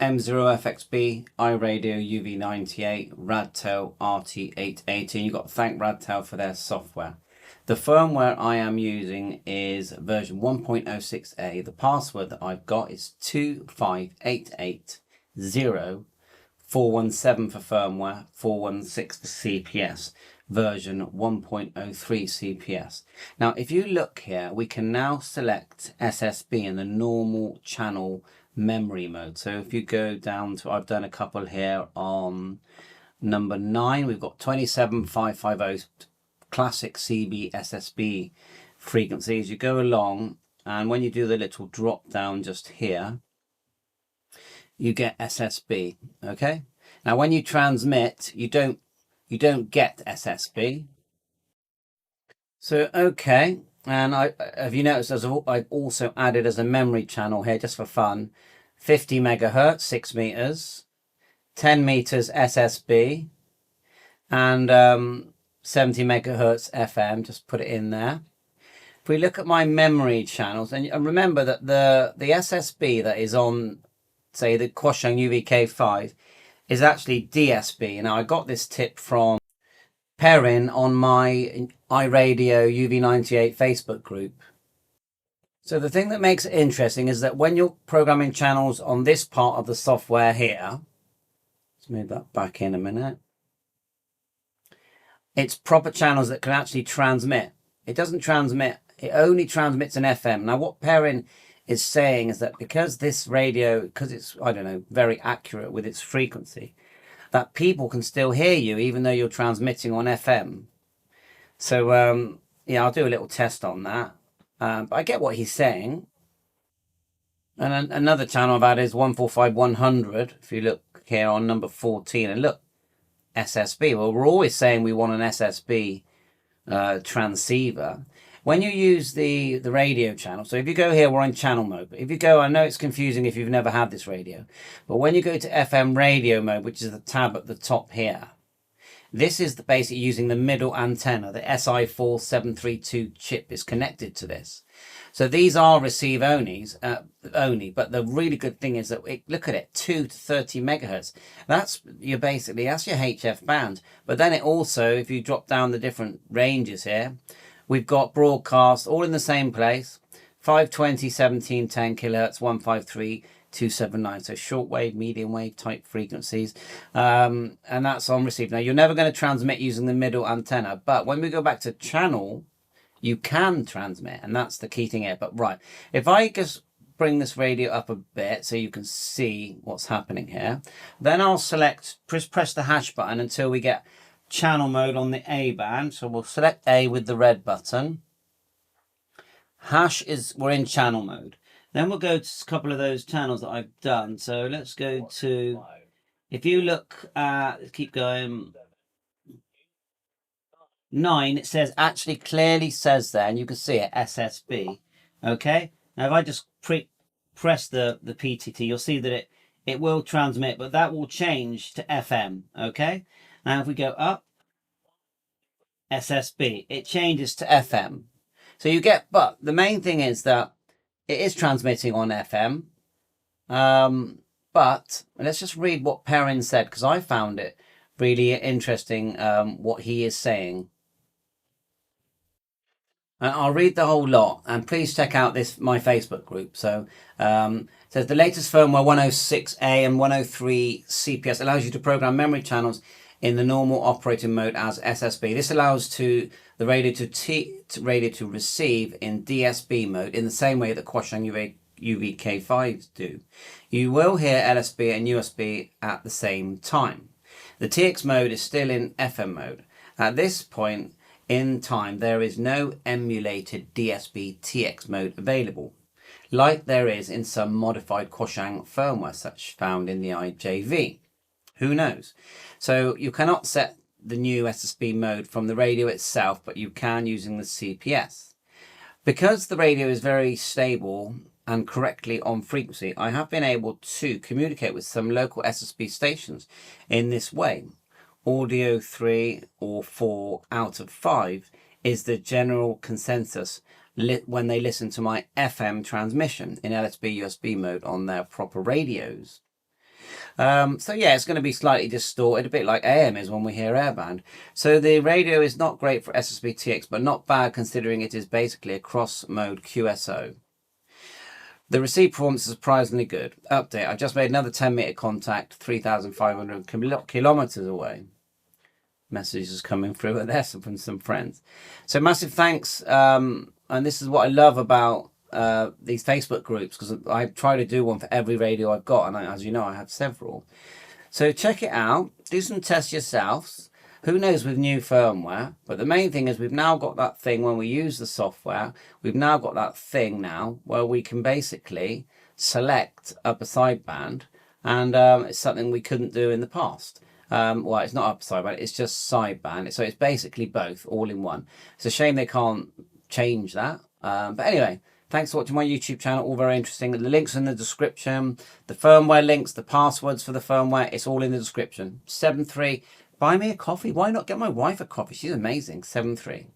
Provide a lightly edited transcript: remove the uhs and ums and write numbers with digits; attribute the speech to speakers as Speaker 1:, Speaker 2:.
Speaker 1: M0FXB, iRadio UV-98 Radtel RT880. You've got to thank Radtel for their software. The firmware I am using is version 1.06a. The password that I've got is 25880 417 for firmware, 416 for CPS, version 1.03 CPS. Now, if you look here, we can now select SSB in the normal channel memory mode. So if you go down to, I've done a couple here on number 9, we've got 27550 classic CB SSB frequencies. You go along, and when you do the little drop down just here, you get SSB. Okay, now when you transmit, you don't get SSB. So okay, and have you noticed I've also added as a memory channel here, just for fun, 50 megahertz 6 meters, 10 meters SSB, and 70 megahertz FM. Just put it in there. If we look at my memory channels, and remember that the SSB that is on, say, the Quashang UVK5 is actually DSB. Now, I got this tip from Perrin on my iRadio UV-98 Facebook group. So the thing that makes it interesting is that when you're programming channels on this part of the software here, let's move that back in a minute, it's proper channels that can actually transmit. It doesn't transmit, it only transmits an FM. Now what Perrin is saying is that because this radio, because it's, I don't know, very accurate with its frequency, that people can still hear you even though you're transmitting on FM. So yeah, I'll do a little test on that. But I get what he's saying. And another channel I've added is 145100. If you look here on number 14, and look, SSB. Well, we're always saying we want an SSB transceiver. When you use the radio channel, so if you go here, we're on channel mode. But if you go, I know it's confusing if you've never had this radio, but when you go to FM radio mode, which is the tab at the top here, this is basically using the middle antenna. The SI4732 chip is connected to this. So these are receive only, but the really good thing is that look at it, 2 to 30 megahertz. That's your HF band. But then it also, if you drop down the different ranges here, we've got broadcast all in the same place, 520, 17, 10 kilohertz, 153, 279. So shortwave, medium wave type frequencies. And that's on receive. Now you're never going to transmit using the middle antenna, but when we go back to channel, you can transmit, and that's the key thing here. But right, if I just bring this radio up a bit so you can see what's happening here, then I'll select, press the hash button until we get channel mode on the A band. So we'll select A with the red button. Hash is, we're in channel mode. Then we'll go to a couple of those channels that I've done. So let's go to, if you look at, let's keep going, 9, it says, actually clearly says there, and you can see it, SSB. Okay, now if I just press the PTT, you'll see that it will transmit, but that will change to FM. Okay, now if we go up, SSB, it changes to FM. So you get, but the main thing is that it is transmitting on FM. But let's just read what Perrin said, because I found it really interesting what he is saying. I'll read the whole lot, and please check out my Facebook group. So it says the latest firmware 106A and 103 CPS allows you to program memory channels in the normal operating mode as SSB. This allows the radio to receive in DSB mode in the same way that Quashang UVK5s do. You will hear LSB and USB at the same time. The TX mode is still in FM mode. At this point in time, there is no emulated DSB TX mode available, like there is in some modified Quashang firmware, such found in the IJV. Who knows? So you cannot set the new SSB mode from the radio itself, but you can using the CPS. Because the radio is very stable and correctly on frequency, I have been able to communicate with some local SSB stations in this way. Audio 3 or 4 out of 5 is the general consensus when they listen to my FM transmission in LSB USB mode on their proper radios. So yeah, it's going to be slightly distorted, a bit like AM is when we hear airband. So the radio is not great for SSB TX, but not bad considering it is basically a cross-mode QSO. The receive performance is surprisingly good. Update, I just made another 10-meter contact 3,500 kilometers away. Messages coming through there from some friends. So massive thanks. And this is what I love about these Facebook groups, because I try to do one for every radio I've got, and as you know, I have several. So check it out, do some tests yourselves. Who knows with new firmware, but the main thing is we've now got that thing when we use the software, we've now got that thing now where we can basically select upper sideband, and it's something we couldn't do in the past. Well, it's not upper sideband, it's just sideband, so it's basically both all in one. It's a shame they can't change that, but anyway, thanks for watching my YouTube channel, all very interesting. The links in the description, the firmware links, the passwords for the firmware, it's all in the description. 7.3, buy me a coffee. Why not get my wife a coffee? She's amazing. 7.3.